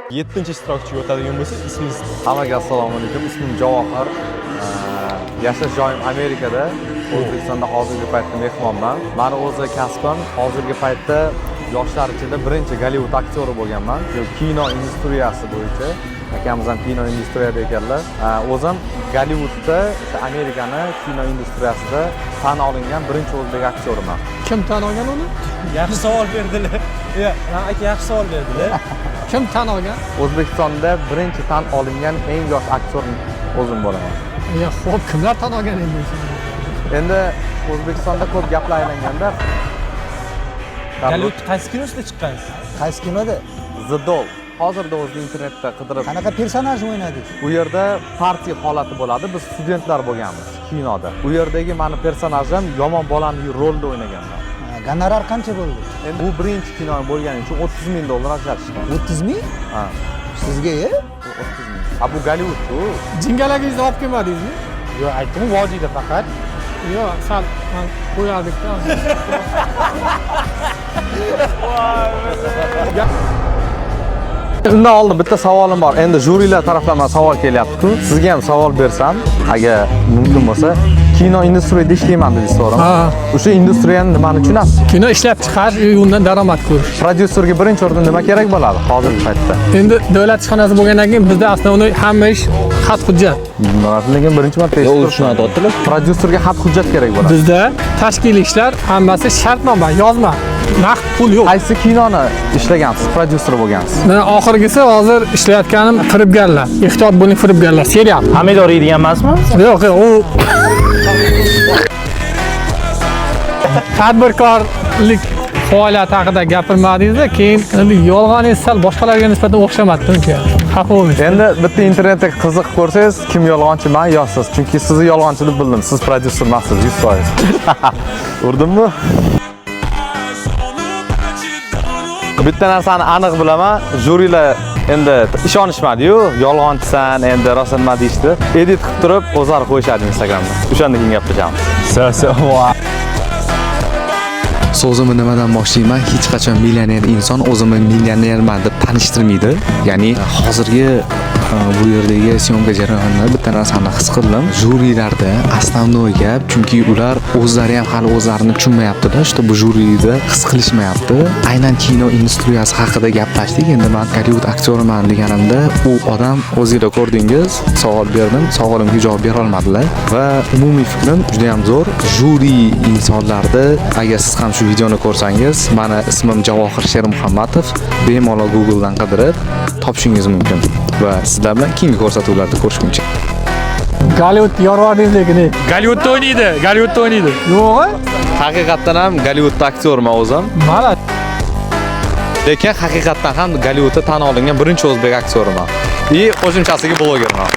7-chi ishtirokchiga o'tadigan bo'lsak, ismingiz? Hammaga assalomu alaykum. Ismim Javohir. Yashash joyim Amerikada. O'zbekistonda hozirgi paytda mehmonman. Meni o'zi kasbim hozirgi paytda yoshlar ichida birinchi Gollivud aktyori bo'lganman. Kino industriyasi bo'yicha. Akamiz ham kino industriyada ekanlar. O'zim Gollivudda, Amerikani kino industriyasida tan olingan birinchi o'zbek aktyoriman. Kim tan olgan uni? Yaxshi savol berdilar. Yo'q, aka yaxshi savol berdilar. Kim tan olgan? O'zbekistonda birinchi tan olingan eng yosh aktyor o'zim bo'laman. Ya, xo'p, kimlar tan olgan endi? Endi O'zbekistonda ko'p gaplar aylanganda Gollivud qaysi kinosida chiqqansiz? Qaysi kinoda? The Doll. Hozirda o'zida internetda qidirib. Qanaqa personaj o'ynadingiz? Bu yerda partiya holati bo'ladi. Biz studentlar bo'lganmiz kinoda. Bu yerdagi meni personajim yomon bolani rolda o'ynaganman. Gonorar qancha bo'ldi? Endi bu birinchi kino bo'lgani uchun $30,000 ajratishgan. 30 ming? Ha, Sizga-ya? 30,000. Bu Gollivud-ku. Jingalagingizni olib kelmadingizmi? Yo'q, aytdim, vodiyda faqat. Yo'q, sal qo'yardik-da. Undan oldin bitta savolim bor. Endi jurilar taraflama savol kelyapti-ku. Sizga ham savol bersam, agar mumkin bo'lsa, kino industriyada ishlayman dedingiz, to'g'rimi? Ha. O'sha industriyani nimani tushunasiz? Kino ishlab chiqarish, undan daromad ko'rish. Prodyuserga birinchi o'rinda nima kerak bo'ladi hozirgi paytda? Endi davlat ishxonasi bo'lgandan keyin bizda основной hamma ish xat hujjat. Lekin birinchi marta eshitdim. Prodyuserga xat hujjat kerak bo'ladi. Bizda tashkiliy ishlar hammasi shartnoma, yozma. Naqd pul yo'q. Qaysi kinoni ishlagansiz, prodyuser bo'lgansiz? Men oxirgisi hozir ishlayotganim firibgarlar. Ehtiyot bo'ling firibgarlar, serial. Pomidor yeydigan emasmi? Yo'q, u tadbirkorlik faoliyati haqida gapirmadingiz-da, keyin endi yolg'oningiz sal boshqalarga nisbatan o'xshamadi-ku. Xafa bo'lmaysiz. Endi bitta internetda qiziq ko'rsangiz, kim yolg'onchi men yo siz? Chunki sizni yolg'onchilik bildim. Siz prodyuser emassiz, 100%. Urdimmi? Bitta narsani aniq bilaman, jurilar endi ishonishmadi-yu, yolg'onchisan, endi rosa nima deyishdi. Edit qilib turib, o'zlari qo'yishadi Instagramda. O'shanda keyin gaplashamiz. So'zimni nimadan boshlayman? Hech qachon millioner inson o'zini millionerman deb tanishtirmaydi. Ya'ni hozirgi bu yerdagi syomka jarayonida bitta narsani his qildim. Jurilarda основной gap, chunki ular o'zlari ham hali o'zlarini tushunmayapti-da, shu bu jurida his qilishmayapti. Aynan kino industriyasi haqida gaplashdik. Endi men Gollivud aktyoriman deganimda, u odam o'zingizlar ko'rdingiz, savol berdim, savolimga javob bera olmadilar va umumiy fikrim juda ham zo'r. Juri insonlarda, agar siz ham shu videoni ko'rsangiz, meni ismim Javohir Shermuhammadov, bemalol Google dan qidirib topishingiz mumkin. Va sizlar bilan keyingi ko'rsatuvlarda ko'rishguncha. Gollivud yorvardingiz lekin. Gollivudda o'ynaydi, Gollivudda o'ynaydi. Yo'q-a? Haqiqatan ham Gollivudda aktyorman o'zim. Mana Lekin haqiqatan ham Gollivudda tan olingan birinchi o'zbek aktyoriman. И qo'shimchasiga blogerman.